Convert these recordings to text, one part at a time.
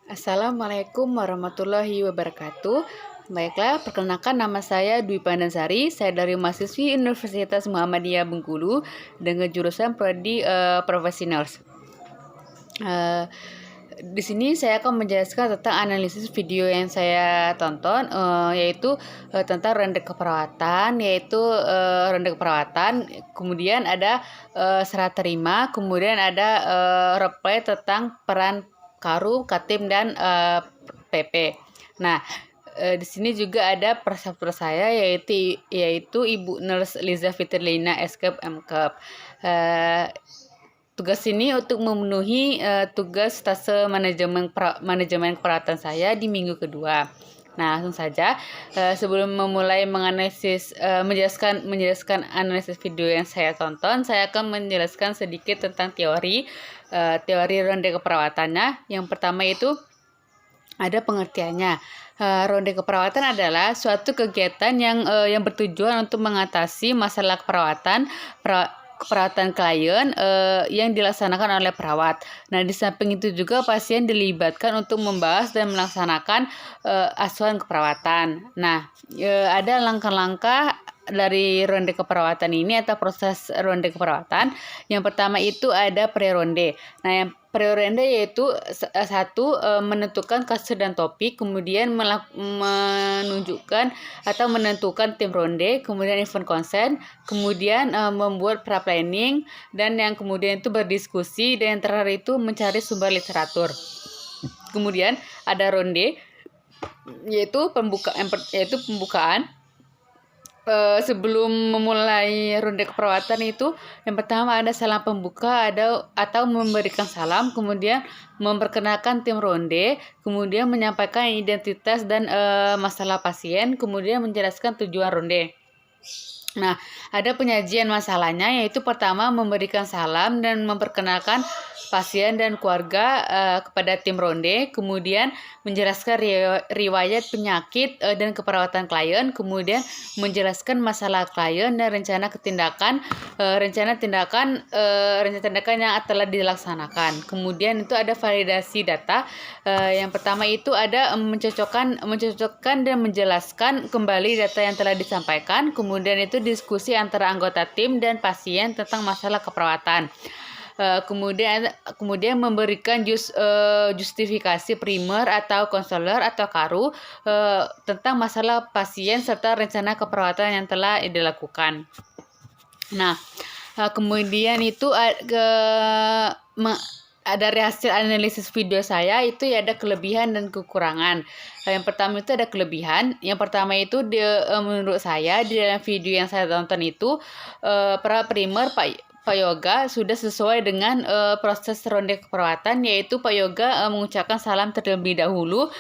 Assalamualaikum warahmatullahi wabarakatuh. Baiklah, perkenalkan nama saya Dwi Pandansari. Saya dari mahasiswi Universitas Muhammadiyah Bengkulu dengan jurusan Prodi Professionals. Eh, di sini saya akan menjelaskan tentang analisis video yang saya tonton, yaitu tentang ronde keperawatan, kemudian ada serah terima, kemudian ada replay tentang peran Karu, Katim, dan PP. Nah, di sini juga ada presenter saya yaitu Ibu Nurse Liza Fitrlina SKEP MKEP. Tugas ini untuk memenuhi tugas stase manajemen perawatan saya di minggu kedua. Nah, langsung saja sebelum memulai menjelaskan analisis video yang saya tonton, saya akan menjelaskan sedikit tentang teori ronde keperawatannya. Yang pertama itu ada pengertiannya. Ronde keperawatan adalah suatu kegiatan yang bertujuan untuk mengatasi masalah keperawatan klien yang dilaksanakan oleh perawat. Nah, di samping itu juga pasien dilibatkan untuk membahas dan melaksanakan asuhan keperawatan. Nah, ada langkah-langkah dari ronde keperawatan ini atau proses ronde keperawatan. Yang pertama itu ada pre-ronde. Nah, yang pre-ronde yaitu satu, menentukan kasus dan topik, kemudian menunjukkan atau menentukan tim ronde, kemudian event consent, kemudian membuat pra-planning, dan yang kemudian itu berdiskusi, dan yang terakhir itu mencari sumber literatur. Kemudian ada ronde yaitu pembukaan. Sebelum memulai ronde keperawatan itu, yang pertama ada salam pembuka atau memberikan salam, kemudian memperkenalkan tim ronde, kemudian menyampaikan identitas dan masalah pasien, kemudian menjelaskan tujuan ronde. Nah, ada penyajian masalahnya, yaitu pertama memberikan salam dan memperkenalkan pasien dan keluarga kepada tim ronde, kemudian menjelaskan riwayat penyakit dan keperawatan klien, kemudian menjelaskan masalah klien dan rencana tindakan yang telah dilaksanakan. Kemudian itu ada validasi data. Yang pertama itu ada mencocokkan dan menjelaskan kembali data yang telah disampaikan, kemudian itu diskusi antara anggota tim dan pasien tentang masalah keperawatan. Kemudian memberikan justifikasi primer atau konselor atau karu tentang masalah pasien serta rencana keperawatan yang telah dilakukan. Nah, kemudian itu dari hasil analisis video saya itu ya ada kelebihan dan kekurangan. Yang pertama itu ada kelebihan. Yang pertama itu menurut saya di dalam video yang saya tonton itu para primer Pak Yoga sudah sesuai dengan proses ronde keperawatan, yaitu Pak Yoga mengucapkan salam terlebih dahulu,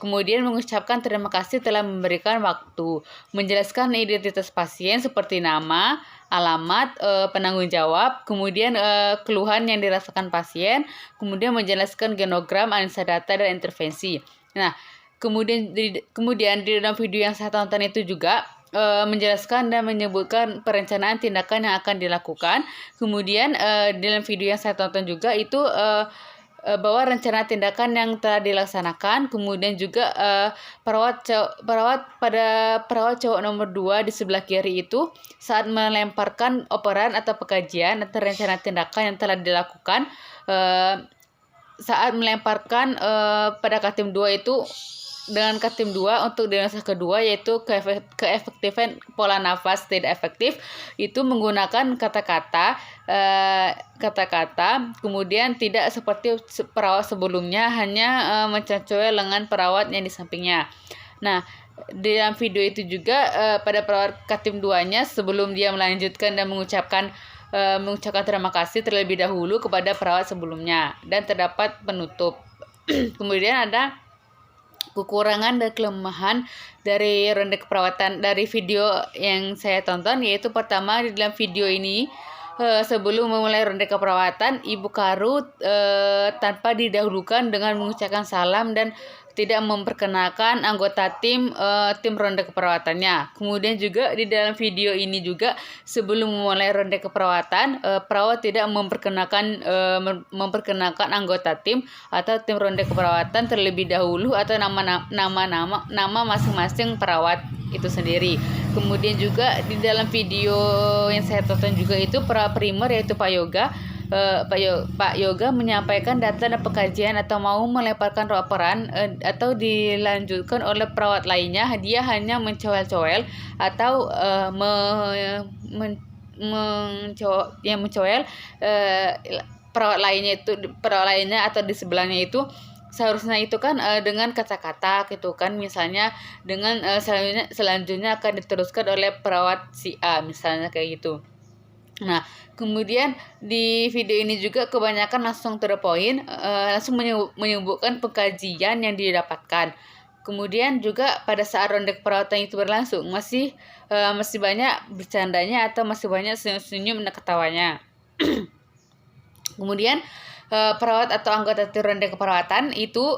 kemudian mengucapkan terima kasih telah memberikan waktu, menjelaskan identitas pasien seperti nama, alamat, penanggung jawab, kemudian keluhan yang dirasakan pasien, kemudian menjelaskan genogram, analisa data, dan intervensi. Nah, kemudian di dalam video yang saya tonton itu juga menjelaskan dan menyebutkan perencanaan tindakan yang akan dilakukan. Kemudian dalam video yang saya tonton juga itu bahwa rencana tindakan yang telah dilaksanakan, kemudian juga perawat cowok nomor 2 di sebelah kiri itu saat melemparkan operan atau pekajian atau rencana tindakan yang telah dilakukan saat melemparkan pada Katim 2 itu dengan Katim 2 untuk diagnosa kedua, yaitu keefektifan pola nafas tidak efektif, itu menggunakan kata-kata kemudian tidak seperti perawat sebelumnya hanya mencocokkan lengan perawat yang di sampingnya. Nah, di dalam video itu juga pada perawat Katim 2-nya sebelum dia melanjutkan dan mengucapkan terima kasih terlebih dahulu kepada perawat sebelumnya dan terdapat penutup. Kemudian ada kekurangan dan kelemahan dari ronde keperawatan dari video yang saya tonton, yaitu pertama di dalam video ini sebelum memulai ronde keperawatan, Ibu Karu tanpa didahulukan dengan mengucapkan salam dan tidak memperkenalkan anggota tim ronde keperawatannya. Kemudian juga di dalam video ini juga sebelum memulai ronde keperawatan, perawat tidak memperkenalkan anggota tim atau tim ronde keperawatan terlebih dahulu atau nama masing-masing perawat itu sendiri. Kemudian juga di dalam video yang saya tonton juga itu perawat primer yaitu Pak Yoga. Pak Yoga menyampaikan data dan pekajian atau mau melemparkan laporan atau dilanjutkan oleh perawat lainnya, dia hanya mencoel-coel atau mencoel perawat lainnya atau di sebelahnya itu. Seharusnya itu kan dengan kata-kata gitu kan, misalnya dengan selanjutnya akan diteruskan oleh perawat si A misalnya kayak gitu. Nah, kemudian di video ini juga kebanyakan langsung to the point, langsung menyebutkan pengkajian yang didapatkan. Kemudian juga pada saat ronde keperawatan itu berlangsung masih banyak bercandanya atau masih banyak senyum-senyum dan ketawanya. Kemudian perawat atau anggota tim ronde keperawatan itu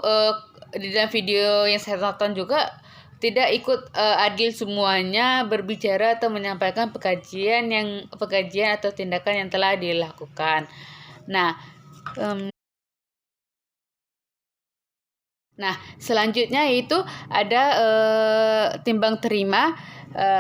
di dalam video yang saya tonton juga tidak ikut adil semuanya berbicara atau menyampaikan pengkajian atau tindakan yang telah dilakukan. Nah, selanjutnya itu ada timbang terima.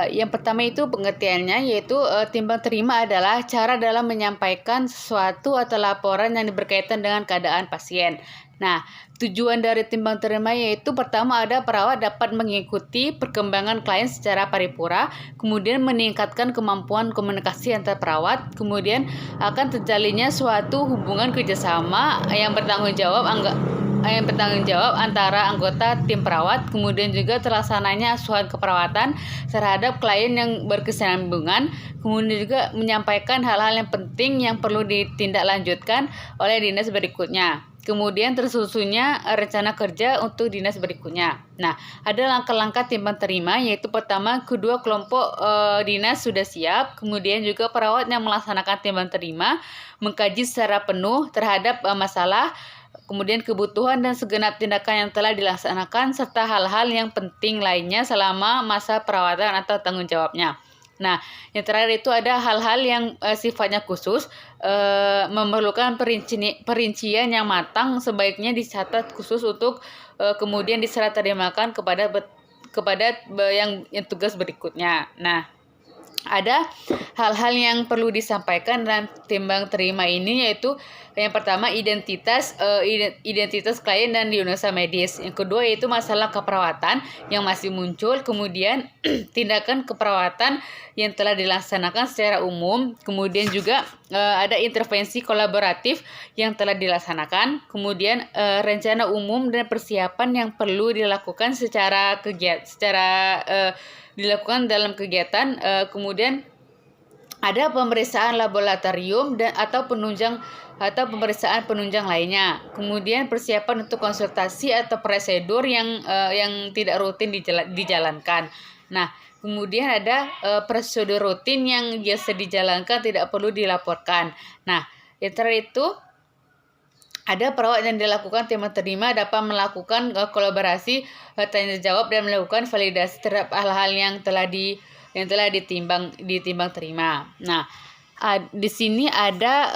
Yang pertama itu pengertiannya, yaitu timbang terima adalah cara dalam menyampaikan sesuatu atau laporan yang berkaitan dengan keadaan pasien. Nah, tujuan dari timbang terima yaitu pertama ada perawat dapat mengikuti perkembangan klien secara paripura, kemudian meningkatkan kemampuan komunikasi antar perawat, kemudian akan terjalinnya suatu hubungan kerjasama yang bertanggung jawab antara anggota tim perawat, kemudian juga terlaksananya asuhan keperawatan terhadap klien yang berkesinambungan, kemudian juga menyampaikan hal-hal yang penting yang perlu ditindaklanjutkan oleh dinas berikutnya. Kemudian tersusunnya rencana kerja untuk dinas berikutnya. Nah, ada langkah-langkah timbang terima, yaitu pertama, kedua kelompok dinas sudah siap. Kemudian juga perawat yang melaksanakan timbang terima mengkaji secara penuh terhadap masalah, kemudian kebutuhan dan segenap tindakan yang telah dilaksanakan, serta hal-hal yang penting lainnya selama masa perawatan atau tanggung jawabnya. Nah, yang terakhir itu ada hal-hal yang sifatnya khusus, memerlukan perincian yang matang, sebaiknya dicatat khusus untuk kemudian diserah terimakan kepada yang tugas berikutnya. Nah, ada hal-hal yang perlu disampaikan dalam timbang terima ini, yaitu yang pertama identitas klien dan diagnosa medis. Yang kedua yaitu masalah keperawatan yang masih muncul, kemudian tindakan keperawatan yang telah dilaksanakan secara umum, kemudian juga ada intervensi kolaboratif yang telah dilaksanakan, kemudian rencana umum dan persiapan yang perlu dilakukan dilakukan dalam kegiatan, kemudian ada pemeriksaan laboratorium atau pemeriksaan penunjang lainnya. Kemudian persiapan untuk konsultasi atau prosedur yang tidak rutin dijalankan. Nah, kemudian ada prosedur rutin yang biasa dijalankan tidak perlu dilaporkan. Nah, yang terakhir itu ada perawat yang dilakukan timbang terima dapat melakukan kolaborasi, tanya jawab dan melakukan validasi terhadap hal-hal yang telah ditimbang terima. Nah, di sini ada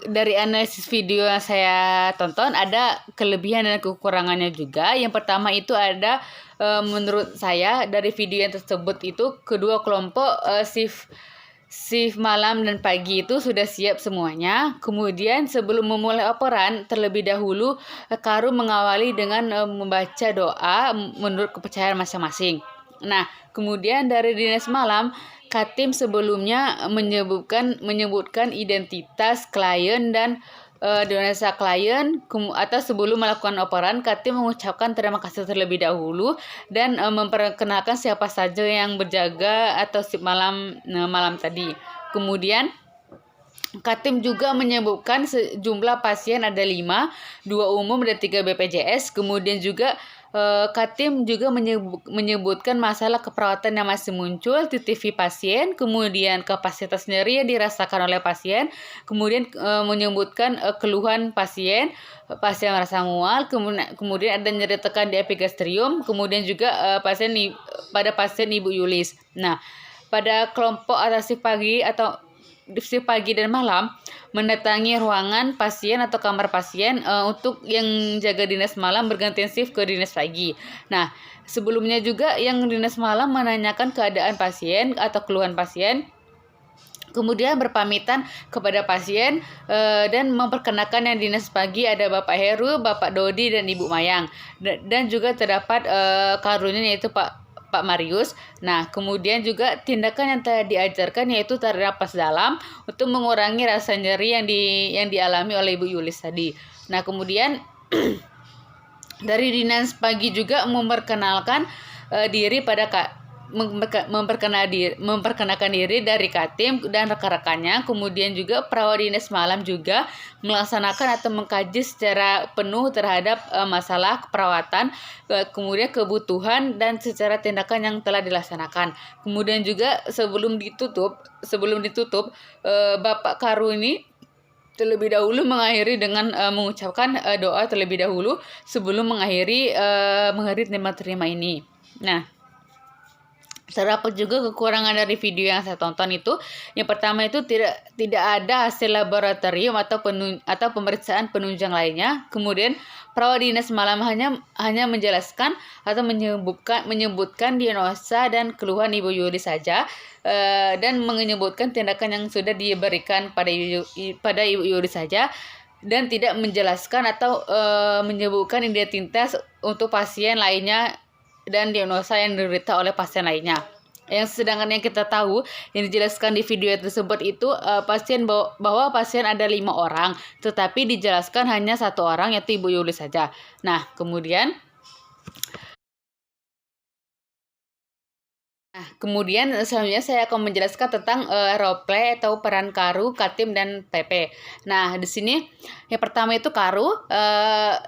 dari analisis video yang saya tonton ada kelebihan dan kekurangannya juga. Yang pertama itu ada menurut saya dari video yang tersebut itu kedua kelompok shift malam dan pagi itu sudah siap semuanya. Kemudian sebelum memulai operan, terlebih dahulu Karu mengawali dengan membaca doa menurut kepercayaan masing-masing. Nah, kemudian dari dinas malam, Katim sebelumnya menyebutkan identitas klien dan diagnosa klien, atau sebelum melakukan operan, Katim mengucapkan terima kasih terlebih dahulu dan memperkenalkan siapa saja yang berjaga atau shift malam tadi. Kemudian Katim juga menyebutkan sejumlah pasien ada 5, 2 umum dan 3 BPJS. Kemudian juga Katim juga menyebutkan masalah keperawatan yang masih muncul di TV pasien, kemudian kapasitas nyeri yang dirasakan oleh pasien, kemudian menyebutkan keluhan pasien merasa mual, kemudian ada nyeri tekan di epigastrium, kemudian juga pada pasien Ibu Yulis. Nah, pada kelompok atau shift pagi dan malam mendatangi ruangan pasien atau kamar pasien untuk yang jaga dinas malam bergantian shift ke dinas pagi. Nah, sebelumnya juga yang dinas malam menanyakan keadaan pasien atau keluhan pasien, kemudian berpamitan kepada pasien dan memperkenalkan yang dinas pagi ada Bapak Heru, Bapak Dodi, dan Ibu Mayang. Dan juga terdapat karunia yaitu Pak Marius. Nah, kemudian juga tindakan yang telah diajarkan yaitu tarik napas dalam untuk mengurangi rasa nyeri yang dialami oleh Ibu Yulis tadi. Nah, kemudian dari dinas pagi juga memperkenalkan diri pada memperkenalkan diri dari Katim dan rekan-rekannya. Kemudian juga perawat dinas malam juga melaksanakan atau mengkaji secara penuh terhadap masalah keperawatan, kemudian kebutuhan dan secara tindakan yang telah dilaksanakan. Kemudian juga sebelum ditutup Bapak Karu ini terlebih dahulu mengakhiri dengan mengucapkan doa terlebih dahulu sebelum mengakhiri terima ini. Nah, terdapat juga kekurangan dari video yang saya tonton itu. Yang pertama itu tidak ada hasil laboratorium atau pemeriksaan penunjang lainnya. Kemudian perawat dinas malam hanya menjelaskan atau menyebutkan diagnosa dan keluhan Ibu Yuli saja, dan menyebutkan tindakan yang sudah diberikan pada Ibu Yuli saja, dan tidak menjelaskan atau menyebutkan identitas untuk pasien lainnya dan diagnosa yang diderita oleh pasien lainnya. Sedangkan yang kita tahu yang dijelaskan di video tersebut itu bahwa pasien ada 5 orang, tetapi dijelaskan hanya 1 orang yaitu Ibu Yuli saja. Nah, kemudian selanjutnya saya akan menjelaskan tentang role play atau peran Karu, Katim, dan PP. Nah, di sini yang pertama itu Karu.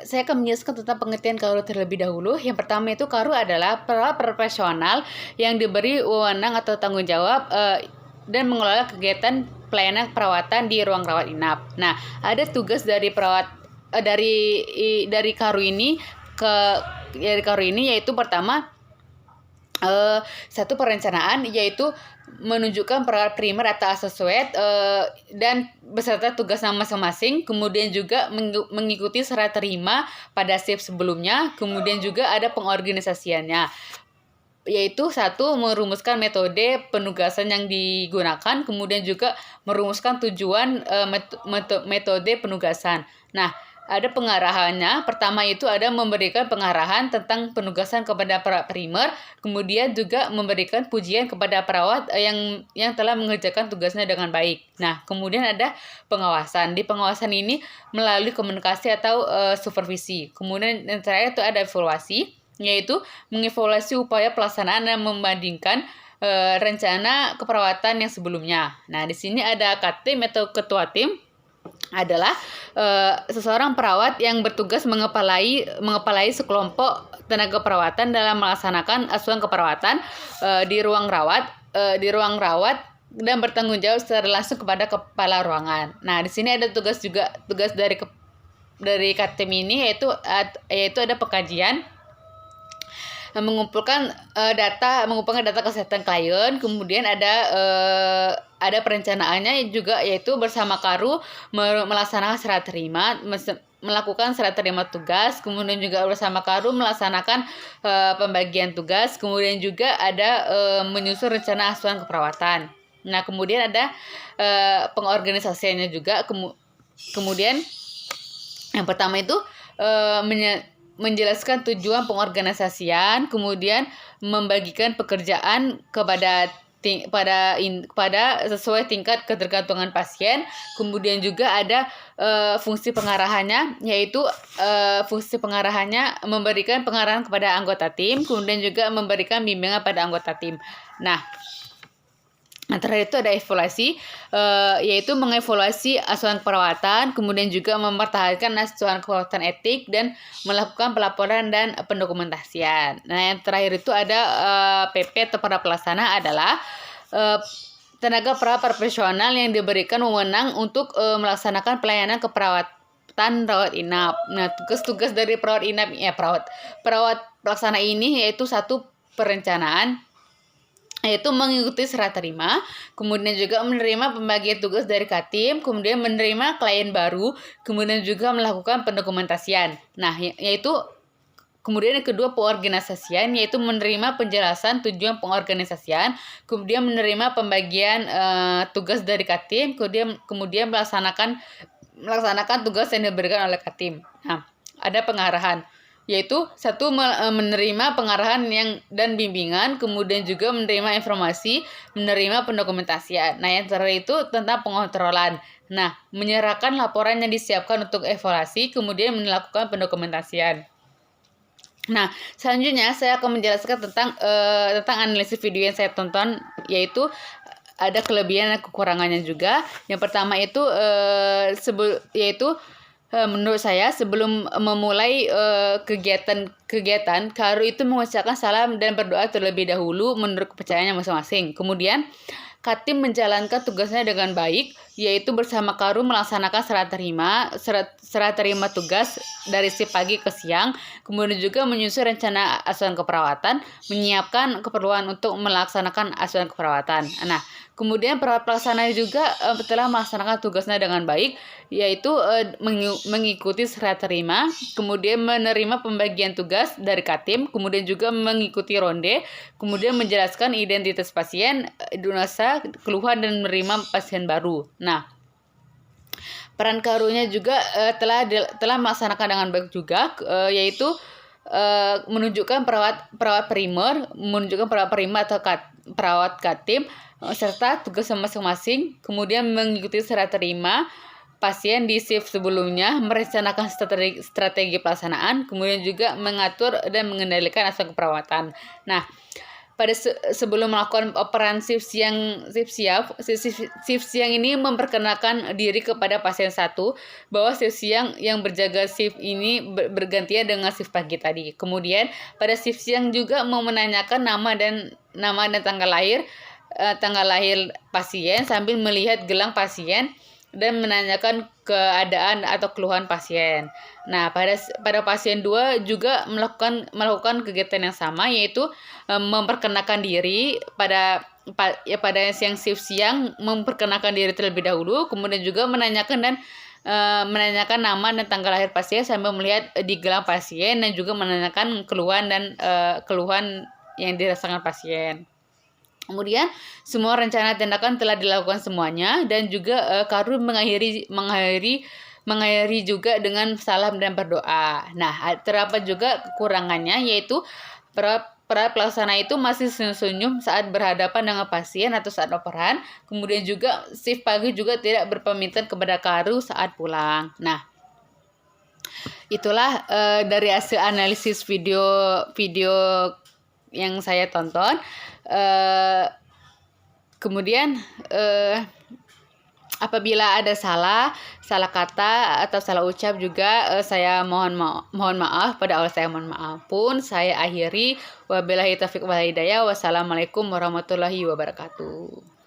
Saya akan menjelaskan tentang pengertian Karu terlebih dahulu. Yang pertama itu Karu adalah perawat profesional yang diberi wewenang atau tanggung jawab dan mengelola kegiatan pelayanan perawatan di ruang rawat inap. Nah, ada tugas dari Karu ini yaitu pertama, satu perencanaan, yaitu menunjukkan perawat primer atau associate dan beserta tugasnya masing-masing. Kemudian juga mengikuti serah terima pada shift sebelumnya. Kemudian juga ada pengorganisasiannya, yaitu satu, merumuskan metode penugasan yang digunakan. Kemudian juga merumuskan tujuan metode penugasan. Nah, ada pengarahannya. Pertama itu ada memberikan pengarahan tentang penugasan kepada perawat primer, kemudian juga memberikan pujian kepada perawat yang telah mengerjakan tugasnya dengan baik. Nah, kemudian ada pengawasan. Di pengawasan ini melalui komunikasi atau supervisi. Kemudian yang terakhir itu ada evaluasi, yaitu mengevaluasi upaya pelaksanaan dan membandingkan rencana keperawatan yang sebelumnya. Nah, di sini ada KTIM atau ketua tim, adalah seseorang perawat yang bertugas mengepalai sekelompok tenaga perawatan dalam melaksanakan asuhan keperawatan di ruang rawat dan bertanggung jawab secara langsung kepada kepala ruangan. Nah, di sini ada tugas dari KTIM ini yaitu ada pengkajian, mengumpulkan data kesehatan klien. Kemudian ada perencanaannya juga, yaitu bersama Karu melaksanakan serah terima, melakukan serah terima tugas. Kemudian juga bersama Karu melaksanakan pembagian tugas. Kemudian juga ada menyusun rencana asuhan keperawatan. Nah, kemudian ada pengorganisasiannya juga. Kemudian yang pertama itu menjelaskan tujuan pengorganisasian, kemudian membagikan pekerjaan kepada sesuai tingkat ketergantungan pasien. Kemudian juga ada fungsi pengarahannya, yaitu fungsi pengarahannya memberikan pengarahan kepada anggota tim, kemudian juga memberikan bimbingan pada anggota tim. Nah, Nah, terakhir itu ada evaluasi, yaitu mengevaluasi asuhan perawatan, kemudian juga mempertahankan asuhan perawatan etik, dan melakukan pelaporan dan pendokumentasian. Nah, yang terakhir itu ada PP atau para pelaksana adalah tenaga perawat profesional yang diberikan wewenang untuk melaksanakan pelayanan keperawatan rawat inap. Nah, tugas-tugas dari perawat inap, perawat pelaksana ini yaitu satu perencanaan, yaitu mengikuti serah terima, kemudian juga menerima pembagian tugas dari Katim, kemudian menerima klien baru, kemudian juga melakukan pendokumentasian. Nah, yaitu kemudian yang kedua pengorganisasian, yaitu menerima penjelasan tujuan pengorganisasian, kemudian menerima pembagian tugas dari Katim, kemudian melaksanakan tugas yang diberikan oleh Katim. Nah, ada pengarahan, yaitu satu menerima pengarahan dan bimbingan, kemudian juga menerima informasi, menerima pendokumentasian. Nah, yang terakhir itu tentang pengontrolan. Nah, menyerahkan laporan yang disiapkan untuk evaluasi, kemudian melakukan pendokumentasian. Nah, selanjutnya saya akan menjelaskan tentang analisis video yang saya tonton, yaitu ada kelebihan dan kekurangannya juga. Yang pertama itu menurut saya sebelum memulai kegiatan Karu itu mengucapkan salam dan berdoa terlebih dahulu menurut kepercayaannya masing-masing. Kemudian Katim menjalankan tugasnya dengan baik, yaitu bersama Karu melaksanakan serah terima tugas dari si pagi ke siang, kemudian juga menyusun rencana asuhan keperawatan, menyiapkan keperluan untuk melaksanakan asuhan keperawatan. Nah, kemudian perawat pelaksana juga telah melaksanakan tugasnya dengan baik, yaitu mengikuti serah terima, kemudian menerima pembagian tugas dari Katim, kemudian juga mengikuti ronde, kemudian menjelaskan identitas pasien, diagnosa, keluhan, dan menerima pasien baru. Nah, peran Karunya juga telah melaksanakan dengan baik juga, yaitu menunjukkan perawat primer, atau perawat Katim, serta tugas masing-masing, kemudian mengikuti serah terima pasien di shift sebelumnya, merencanakan strategi pelaksanaan, kemudian juga mengatur dan mengendalikan aspek keperawatan. Nah, pada sebelum melakukan operan shift siang ini memperkenalkan diri kepada pasien satu bahwa shift siang yang berjaga shift ini bergantian dengan shift pagi tadi. Kemudian pada shift siang juga mau menanyakan nama dan tanggal lahir pasien sambil melihat gelang pasien dan menanyakan keadaan atau keluhan pasien. Nah, pada pasien 2 juga melakukan kegiatan yang sama, yaitu memperkenalkan diri pada yang shift siang, memperkenalkan diri terlebih dahulu, kemudian juga menanyakan nama dan tanggal lahir pasien sambil melihat di gelang pasien, dan juga menanyakan keluhan yang dirasakan pasien. Kemudian semua rencana tindakan telah dilakukan semuanya, dan juga Karu mengakhiri juga dengan salam dan berdoa. Nah, terdapat juga kekurangannya, yaitu para pelaksana itu masih senyum-senyum saat berhadapan dengan pasien atau saat operan. Kemudian juga shift pagi juga tidak berpamitan kepada Karu saat pulang. Nah, itulah dari hasil analisis video yang saya tonton. Kemudian apabila ada salah kata atau salah ucap juga, saya mohon maaf, pada Allah saya mohon maaf. Pun saya akhiri, wabillahi taufiq wal hidayah. Wassalamualaikum warahmatullahi wabarakatuh.